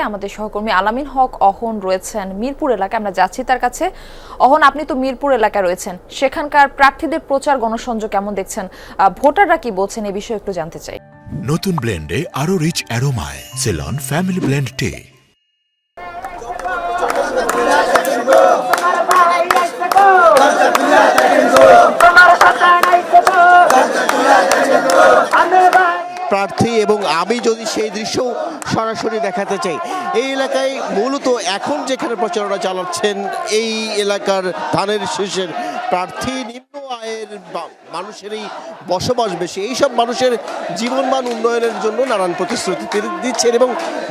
আমাদের সহকর্মী আলামিন হক অহন রয়েছেন মিরপুর এলাকায়। আমরা যাচ্ছি তার কাছে। অহন, আপনি তো মিরপুর এলাকায় রয়েছেন, সেখানকার প্রার্থীদের প্রচার গণসংযোগ কেমন দেখছেন? ভোটাররা কি বলছেন এই বিষয়ে একটু জানতে চাই। নতুন ব্লেন্ডে আরো রিচ অ্যারোমায় সেলন ফ্যামিলি ব্লেন্ড টে। প্রার্থী এবং আমি যদি সেই দৃশ্য সরাসরি দেখাতে চাই, এই এলাকায় মূলত এখন যেখানে প্রচারণা চালাচ্ছেন এই এলাকার ধানের শীষের প্রার্থী নিম্ন আয়ের মানুষেরই বসবাস বেশি, এইসব মানুষের জীবনমান উন্নয়নের জন্য নানান প্রতিশ্রুতি দিচ্ছেন এবং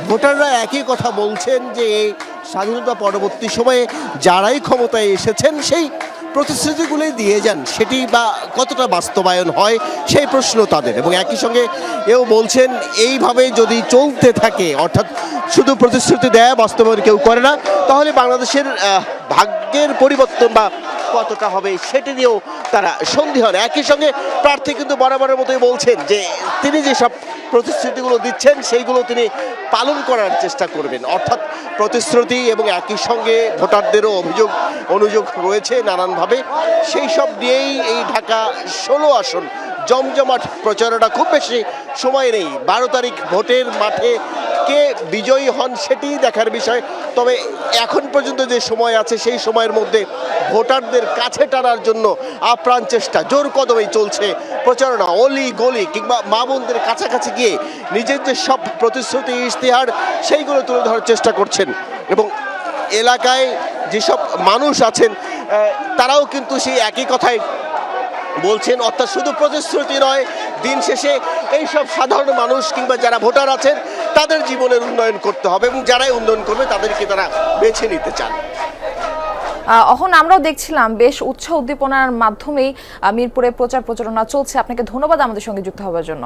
ভোটাররা একই কথা বলছেন যে এই স্বাধীনতা পরবর্তী সময়ে যারাই ক্ষমতায় এসেছেন সেই প্রতিশ্রুতিগুলোই দিয়ে যান, সেটি বা কতটা বাস্তবায়ন হয় সেই প্রশ্ন তাদের। এবং একই সঙ্গে এও বলছেন এইভাবে যদি চলতে থাকে, অর্থাৎ শুধু প্রতিশ্রুতি দেয় বাস্তবায়ন কেউ করে না, তাহলে বাংলাদেশের ভাগ্যের পরিবর্তন বা কতটা হবে সেটি নিয়েও তারা সন্দিহান। একই সঙ্গে প্রার্থী কিন্তু বরাবরের মতোই বলছেন যে তিনি যেসব প্রতিশ্রুতিগুলো দিচ্ছেন সেইগুলো তিনি পালন করার চেষ্টা করবেন, অর্থাৎ প্রতিশ্রুতি এবং একই সঙ্গে ভোটারদেরও অনুযোগ রয়েছে নানানভাবে। সেই সব নিয়েই এই ঢাকা 16 আসন জমজমাট প্রচারণা, খুব বেশি সময় নেই। 12 তারিখ ভোটের মাঠে কে বিজয়ী হন সেটি দেখার বিষয়। তবে এখন পর্যন্ত যে সময় আছে সেই সময়ের মধ্যে ভোটারদের কাছে টানার জন্য আপ্রাণ চেষ্টা, জোর কদমেই চলছে প্রচারণা। অলি গলি কিংবা মা বোনদের কাছাকাছি গিয়ে নিজের যে সব প্রতিশ্রুতি ইশতেহার সেইগুলো তুলে ধরার চেষ্টা করছেন। এবং এলাকায় যেসব মানুষ আছেন তারাও কিন্তু সেই একই কথাই বলছেন, অর্থাৎ শুধু প্রতিশ্রুতি নয়, দিন শেষে এইসব সাধারণ মানুষ কিংবা যারা ভোটার আছেন তাদের জীবনের উন্নয়ন করতে হবে এবং যারাই উন্নয়ন করবে তাদেরকে তারা বেছে নিতে চান। অহন, আমরাও দেখছিলাম বেশ উৎসাহ উদ্দীপনার মাধ্যমেই মিরপুরে প্রচারণা চলছে। আপনাকে ধন্যবাদ আমাদের সঙ্গে যুক্ত হওয়ার জন্য।